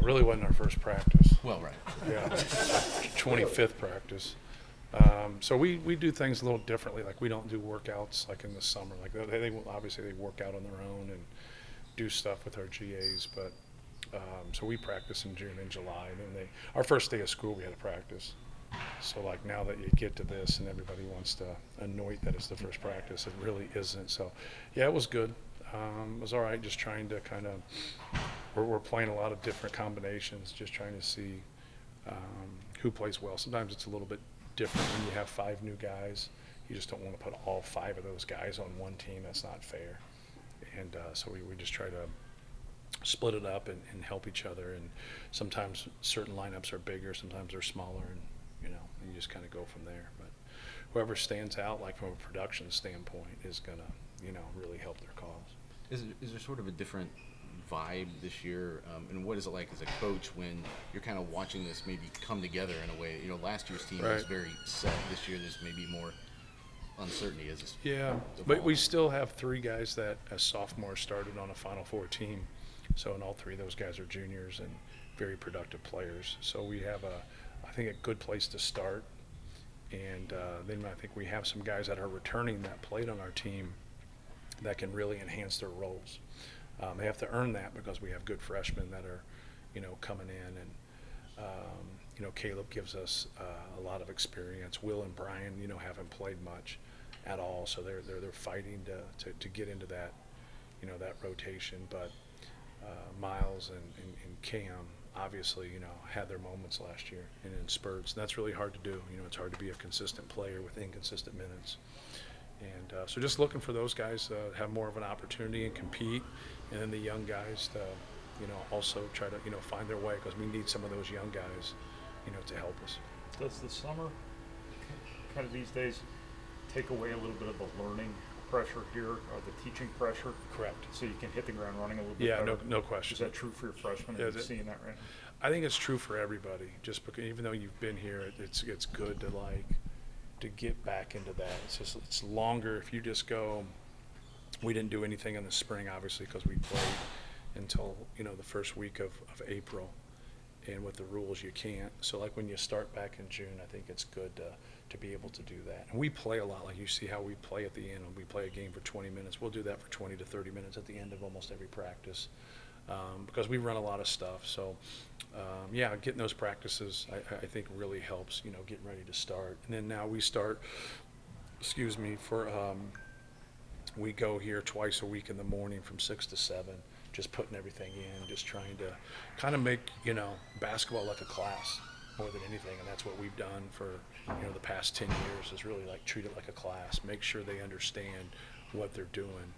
really wasn't our first practice. Well, right. Yeah, 25th practice. So we do things a little differently. Like we don't do workouts like in the summer. Like they obviously they work out on their own and do stuff with our GAs, but so we practice in June and July. And then our first day of school we had a practice. So like now that you get to this and everybody wants to anoint that it's the first practice, it really isn't. So yeah, it was good. It was all right. Just trying to kind of we're playing a lot of different combinations, just trying to see who plays well. Sometimes it's a little bit different when you have 5 new guys. You just don't want to put all 5 of those guys on one team. That's not fair. And so we just try to split it up and help each other. And sometimes certain lineups are bigger, sometimes they're smaller, and you just kind of go from there. But whoever stands out, like from a production standpoint, is gonna really help their cause. Is there sort of a different vibe this year, and what is it like as a coach when you're kind of watching this maybe come together in a way? Last year's team was very set. This year there's maybe more uncertainty as but we still have 3 guys that as sophomores started on a Final Four team, so and all 3 of those guys are juniors and very productive players. So we have I think a good place to start, and then I think we have some guys that are returning that played on our team that can really enhance their roles. They have to earn that because we have good freshmen that are, coming in, and Caleb gives us a lot of experience. Will and Brian, haven't played much at all, so they're fighting to get into that, that rotation. But Miles and Cam obviously, had their moments last year and in spurts. And that's really hard to do. It's hard to be a consistent player with inconsistent minutes. And so just looking for those guys to have more of an opportunity and compete, and then the young guys to, also try to, find their way, because we need some of those young guys, to help us. Does the summer kind of these days take away a little bit of the learning pressure here, or the teaching pressure? Correct. So you can hit the ground running a little bit better? No question. Is that true for your freshmen? Are you seeing that right now? I think it's true for everybody, just because even though you've been here, it's good to get back into that. It's longer if you just go. We didn't do anything in the spring, obviously, because we played until the first week of April, and with the rules you can't. So like when you start back in June, I think it's good to be able to do that. And we play a lot. Like you see how we play at the end. When we play a game for 20 minutes, we'll do that for 20 to 30 minutes at the end of almost every practice, because we run a lot of stuff. So getting those practices I think really helps, getting ready to start. And then now we start, we go here twice a week in the morning from 6 to 7, just putting everything in, just trying to kind of make, basketball like a class more than anything. And that's what we've done for, the past 10 years, is really like treat it like a class, make sure they understand what they're doing.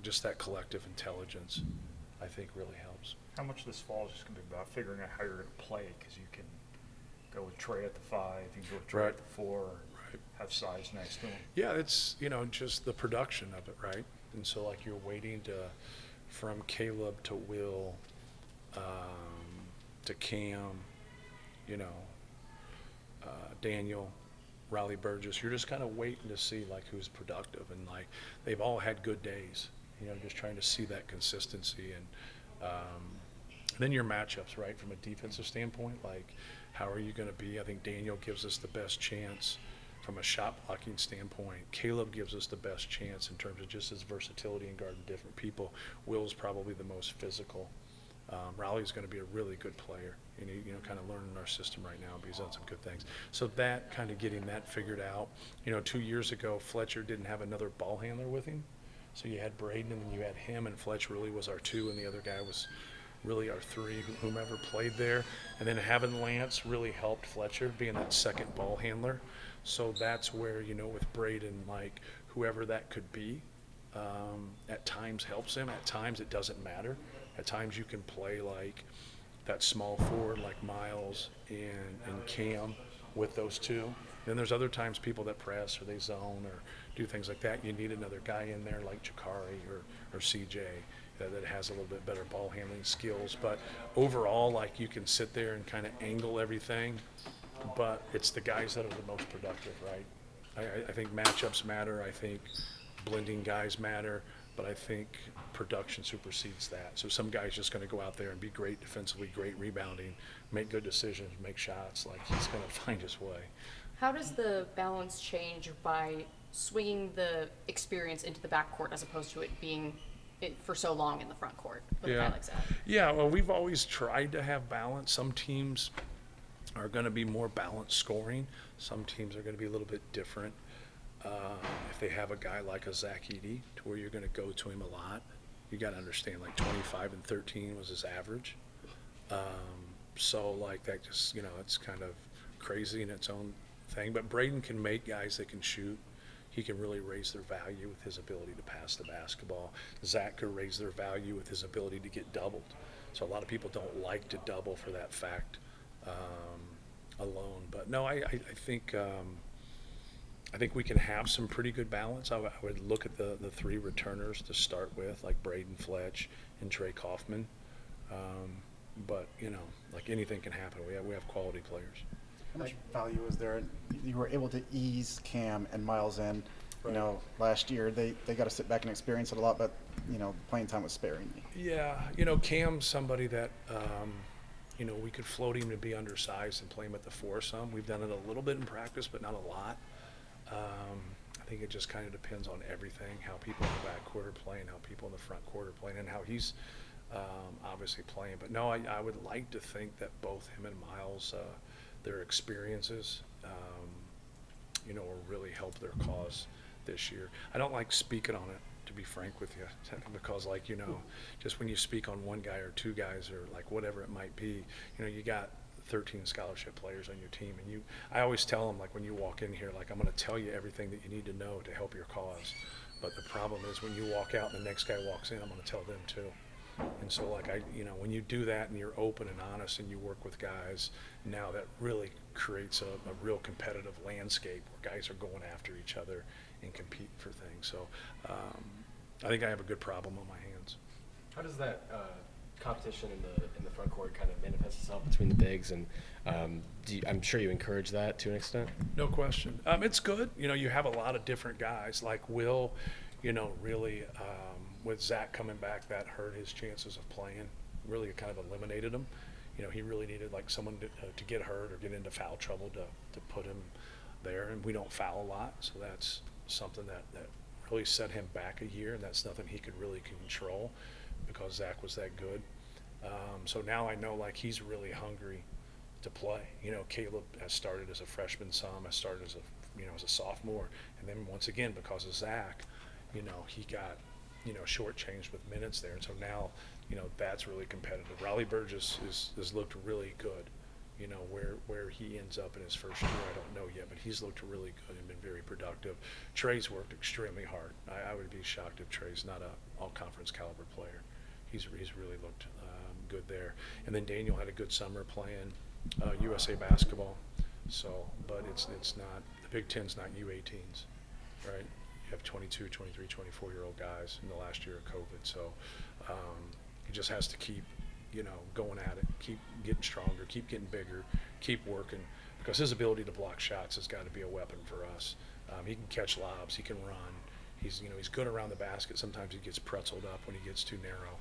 Just that collective intelligence, I think, really helps. How much this fall is just going to be about figuring out how you're going to play, because you can go with Trey at the 5, you can go with Trey at the 4, have size next to him. Yeah, it's, just the production of it, right? And so like you're waiting from Caleb to Will, to Cam, Daniel, Riley Burgess. You're just kind of waiting to see like who's productive, and like they've all had good days. Just trying to see that consistency, and then your matchups, right? From a defensive standpoint, like how are you going to be? I think Daniel gives us the best chance from a shot blocking standpoint. Caleb gives us the best chance in terms of just his versatility in guarding different people. Will's probably the most physical. Riley's going to be a really good player, and kind of learning our system right now, but he's done some good things. So that kind of getting that figured out. 2 years ago, Fletcher didn't have another ball handler with him. So you had Braden, and then you had him, and Fletch really was our 2, and the other guy was really our 3, whomever played there. And then having Lance really helped Fletcher, being that second ball handler. So that's where, with Braden, like whoever that could be, at times helps him. At times it doesn't matter. At times you can play like that small forward like Miles and Cam with those 2. Then there's other times people that press or they zone or do things like that. You need another guy in there like Jakari or CJ that has a little bit better ball handling skills. But overall, like you can sit there and kind of angle everything, but it's the guys that are the most productive, right? I think matchups matter. I think blending guys matter. but I think production supersedes that. So some guy's just going to go out there and be great defensively, great rebounding, make good decisions, make shots. Like, he's going to find his way. How does the balance change by swinging the experience into the backcourt as opposed to it being for so long in the front court with a guy like Zach? Yeah, well, we've always tried to have balance. Some teams are going to be more balanced scoring. Some teams are going to be a little bit different. If they have a guy like a Zach Edey, to where you're going to go to him a lot, you got to understand, like 25 and 13 was his average. So like that just, you know, it's kind of crazy in its own thing. But Braden can make guys that can shoot. He can really raise their value with his ability to pass the basketball. Zach could raise their value with his ability to get doubled. So a lot of people don't like to double for that fact alone. But no, I think we can have some pretty good balance. I would look at the three returners to start with, like Braden Fletch and Trey Kaufman. But, you know, like anything can happen. We have quality players. How much value is there? You were able to ease Cam and Miles in. You know, last year they got to sit back and experience it a lot, but, you know, playing time was sparingly. Yeah, you know, Cam's somebody that, you know, we could float him to be undersized and play him at the four some. We've done it a little bit in practice, but not a lot. I think it just kind of depends on everything, how people in the back court are playing, how people in the front court are playing, and how he's obviously playing. But no, I would like to think that both him and Miles, their experiences, you know, will really help their cause this year. I don't like speaking on it, to be frank with you, because, like, you know, just when you speak on one guy or two guys or like whatever it might be, you know, you got 13 scholarship players on your team, and I always tell them, like, when you walk in here, like, I'm going to tell you everything that you need to know to help your cause. But the problem is when you walk out and the next guy walks in, I'm going to tell them too. And so, like, you know, when you do that and you're open and honest and you work with guys, now that really creates a real competitive landscape where guys are going after each other and competing for things. So I think I have a good problem on my hands. How does that competition in the front court kind of manifest itself between the bigs, and I'm sure you encourage that to an extent? No question. It's good. You know, you have a lot of different guys. Like Will, you know, really with Zach coming back, that hurt his chances of playing. Really kind of eliminated him. You know, he really needed like someone to get hurt or get into foul trouble to put him there. And we don't foul a lot, so that's something that really set him back a year, and that's nothing he could really control because Zach was that good. So now I know, like, he's really hungry to play. You know, Caleb has started as a freshman some, has started as a sophomore, and then once again because of Zach, you know, he got, you know, shortchanged with minutes there, and so now, you know, that's really competitive. Raleigh Burgess has looked really good. You know, where he ends up in his first year, I don't know yet, but he's looked really good and been very productive. Trey's worked extremely hard. I would be shocked if Trey's not a all-conference caliber player. He's really looked good there. And then Daniel had a good summer playing USA basketball. So, but it's not, the Big Ten's not U18s, right? You have 22, 23, 24-year-old guys in the last year of COVID. So he just has to keep, you know, going at it, keep getting stronger, keep getting bigger, keep working, because his ability to block shots has got to be a weapon for us. He can catch lobs, he can run. He's good around the basket. Sometimes he gets pretzeled up when he gets too narrow.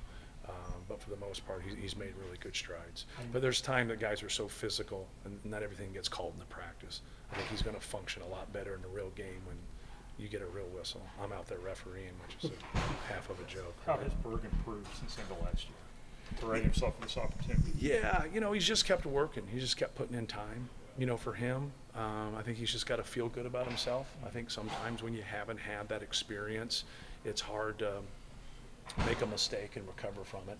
But for the most part, he's made really good strides. But there's time that guys are so physical, and not everything gets called in the practice. I think he's going to function a lot better in the real game when you get a real whistle. I'm out there refereeing, which is half of a joke. How has Berg improved since the end of last year to ready himself for this opportunity? Yeah, you know, he's just kept working. He just kept putting in time. You know, for him, I think he's just got to feel good about himself. I think sometimes when you haven't had that experience, it's hard to make a mistake and recover from it.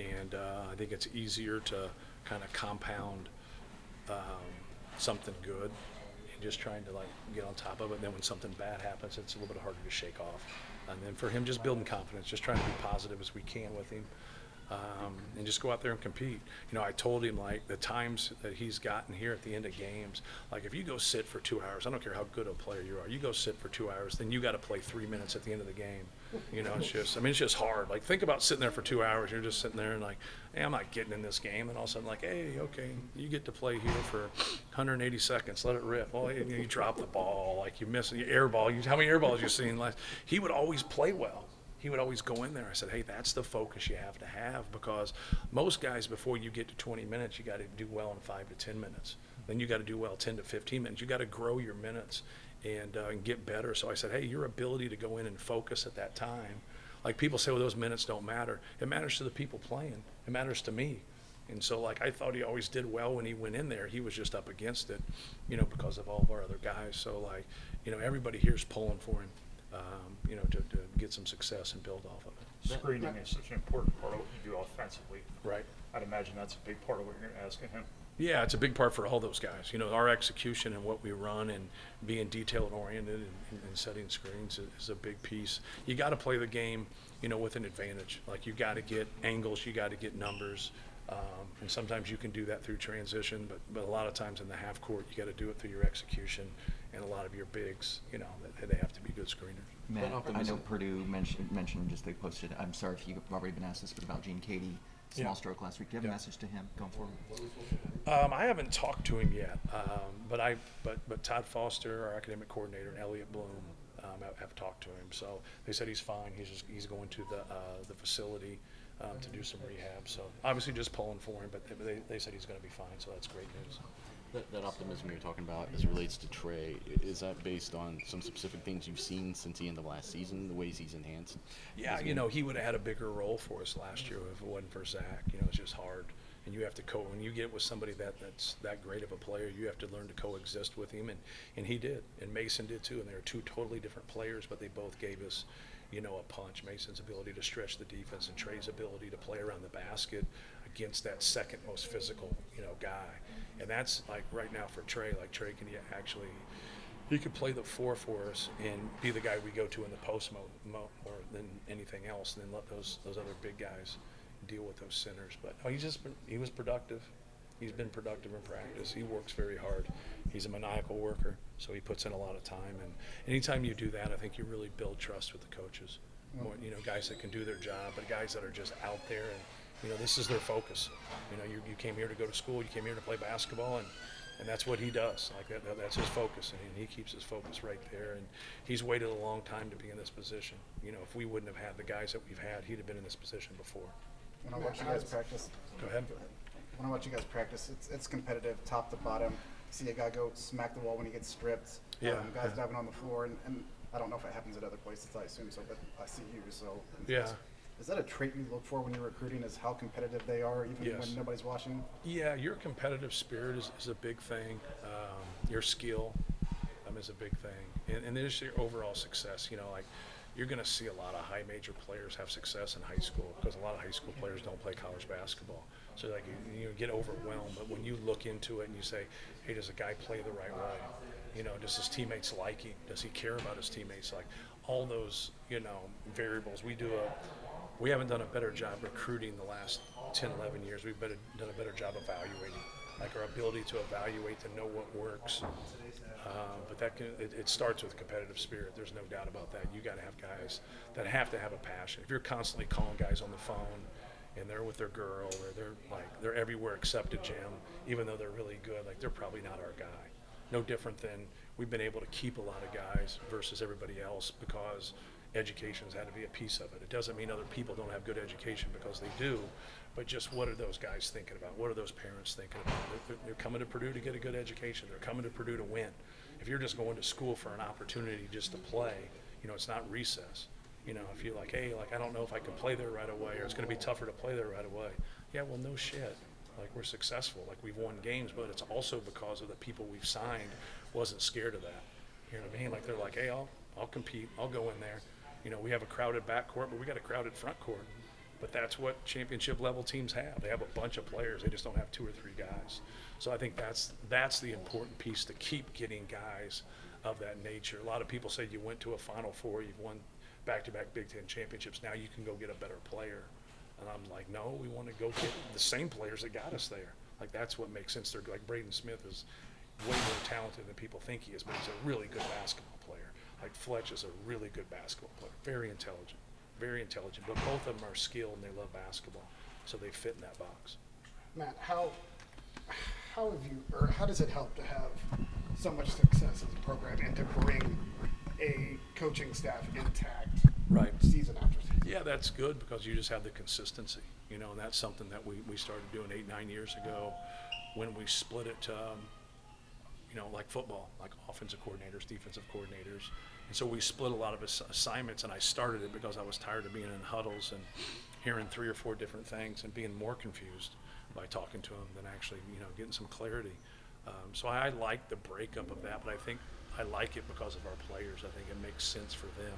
And I think it's easier to kind of compound something good and just trying to, like, get on top of it. And then when something bad happens, it's a little bit harder to shake off. And then for him, just building confidence, just trying to be positive as we can with him. And just go out there and compete. You know, I told him, like, the times that he's gotten here at the end of games, like, if you go sit for 2 hours, I don't care how good a player you are, you go sit for 2 hours, then you got to play 3 minutes at the end of the game. You know, it's just, I mean, it's just hard. Like, think about sitting there for 2 hours. You're just sitting there and like, hey, I'm not getting in this game. And all of a sudden, like, hey, okay, you get to play here for 180 seconds. Let it rip. Well, you drop the ball, like you miss, you air ball. How many air balls you seen last? He would always play well. he would always go in there. I said, hey, that's the focus you have to have, because most guys, before you get to 20 minutes, you got to do well in 5 to 10 minutes. Then you got to do well 10 to 15 minutes. You got to grow your minutes and get better. So I said, hey, your ability to go in and focus at that time, like people say, well, those minutes don't matter. It matters to the people playing. It matters to me. And so, like, I thought he always did well when he went in there. He was just up against it, you know, because of all of our other guys. So, like, you know, everybody here's pulling for him, you know, to get some success and build off of it. Screening is such an important part of what you do offensively. Right. I'd imagine that's a big part of what you're asking him. Yeah, it's a big part for all those guys. You know, our execution and what we run and being detail-oriented and setting screens is a big piece. You got to play the game, you know, with an advantage. Like, you got to get angles, you got to get numbers. And sometimes you can do that through transition, but a lot of times in the half court, you got to do it through your execution, and a lot of your bigs, you know, they have to be good screeners. Matt, I know optimism. Purdue mentioned just they posted. I'm sorry if you've already been asked this, but about Gene Katie, small Yeah. stroke last week. Do you have a message to him going forward? I haven't talked to him yet, but Todd Foster, our academic coordinator, and Elliot Bloom have talked to him. So they said he's fine. He's going to the facility to do some rehab. So obviously just pulling for him, but they said he's going to be fine. So that's great news. That optimism you're talking about as it relates to Trey, is that based on some specific things you've seen since the end of last season, the ways he's enhanced? Yeah, you know, he would have had a bigger role for us last year if it wasn't for Zach. You know, it's just hard. And you have to when you get with somebody that's that great of a player, you have to learn to coexist with him, and he did, and Mason did too. And they were two totally different players, but they both gave us, you know, a punch. Mason's ability to stretch the defense and Trey's ability to play around the basket against that second most physical, you know, guy. And that's like right now for Trey. Like, Trey can he could play the 4 for us and be the guy we go to in the post more than anything else, and then let those other big guys deal with those centers. But he was productive. He's been productive in practice. He works very hard. He's a maniacal worker, so he puts in a lot of time. And anytime you do that, I think you really build trust with the coaches. More, you know, guys that can do their job, but guys that are just out there and, you know, this is their focus. You know, you came here to go to school, you came here to play basketball, and that's what he does. Like, that's his focus, and he keeps his focus right there. And he's waited a long time to be in this position. You know, if we wouldn't have had the guys that we've had, he'd have been in this position before. When I watch you guys practice, Go ahead. when I watch you guys practice, it's competitive, top to bottom. See a guy go smack the wall when he gets stripped. Yeah, Guys yeah. diving on the floor, and I don't know if it happens at other places. I assume so, but I see you. So Yeah. Is that a trait you look for when you're recruiting? Is how competitive they are, even Yes. when nobody's watching? Yeah, your competitive spirit is a big thing. Your skill is a big thing. And then just your overall success. You know, like, you're going to see a lot of high major players have success in high school because a lot of high school players don't play college basketball. So, like, you get overwhelmed. But when you look into it and you say, hey, does a guy play the right way? You know, does his teammates like him? Does he care about his teammates? Like, all those, you know, variables. We haven't done a better job recruiting the last 10, 11 years. We've done a better job evaluating, like our ability to evaluate, to know what works. But it starts with competitive spirit. There's no doubt about that. You got to have guys that have to have a passion. If you're constantly calling guys on the phone and they're with their girl or they're everywhere except a gym, even though they're really good, like, they're probably not our guy. No different than we've been able to keep a lot of guys versus everybody else because education's had to be a piece of it. It doesn't mean other people don't have good education, because they do, but just what are those guys thinking about? What are those parents thinking about? They're coming to Purdue to get a good education. They're coming to Purdue to win. If you're just going to school for an opportunity just to play, you know, it's not recess. You know, if you're like, hey, like, I don't know if I can play there right away, or it's going to be tougher to play there right away. Yeah, well, no shit. Like, we're successful. Like, we've won games, but it's also because of the people we've signed wasn't scared of that. You know what I mean? Like, they're like, hey, I'll compete. I'll go in there. You know, we have a crowded backcourt, but we got a crowded front court. But that's what championship level teams have. They have a bunch of players. They just don't have 2 or 3 guys. So I think that's the important piece, to keep getting guys of that nature. A lot of people say you went to a Final Four, you've won back-to-back Big Ten championships. Now you can go get a better player. And I'm like, no, we want to go get the same players that got us there. Like, that's what makes sense. They're like, Braden Smith is way more talented than people think he is, but he's a really good basketball player. Like, Fletch is a really good basketball player, very intelligent, but both of them are skilled and they love basketball, so they fit in that box. Matt, how have you, or how does it help to have so much success as a program and to bring a coaching staff intact Right. season after season? Yeah, that's good because you just have the consistency, and that's something that we started doing 8, 9 years ago when we split it to, like football, like offensive coordinators, defensive coordinators. And so we split a lot of assignments, and I started it because I was tired of being in huddles and hearing 3 or 4 different things and being more confused by talking to them than actually, getting some clarity. So I like the breakup of that, but I think I like it because of our players. I think it makes sense for them,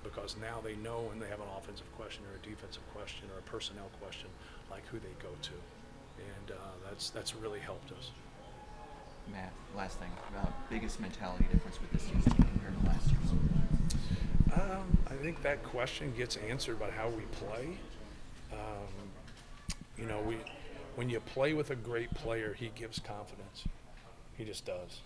because now they know when they have an offensive question or a defensive question or a personnel question, like who they go to. And that's really helped us. Matt, last thing, biggest mentality difference with this year's team compared to last year's? I think that question gets answered by how we play. When you play with a great player, he gives confidence. He just does.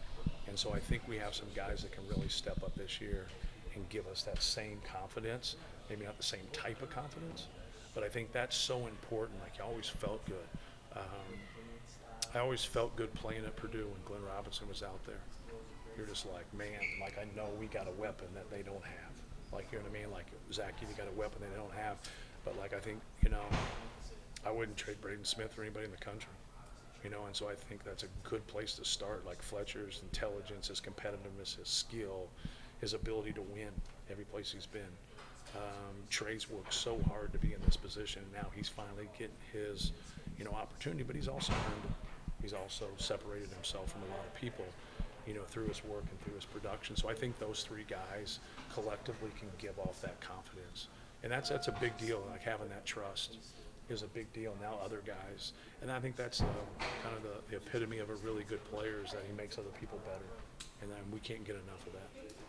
And so I think we have some guys that can really step up this year and give us that same confidence, maybe not the same type of confidence, but I think that's so important. Like, I always felt good. I always felt good playing at Purdue when Glenn Robinson was out there. You're just like, man, like, I know we got a weapon that they don't have. Like, you know what I mean? Like, Zach, you got a weapon they don't have. But, like, I think, I wouldn't trade Braden Smith for anybody in the country. And so I think that's a good place to start. Like, Fletcher's intelligence, his competitiveness, his skill, his ability to win every place he's been. Trey's worked so hard to be in this position. Now he's finally getting his, opportunity, but he's also earned it. He's also separated himself from a lot of people, through his work and through his production. So I think those 3 guys collectively can give off that confidence. And that's a big deal. Like, having that trust is a big deal. Now other guys, and I think that's kind of the epitome of a really good player, is that he makes other people better. And then we can't get enough of that.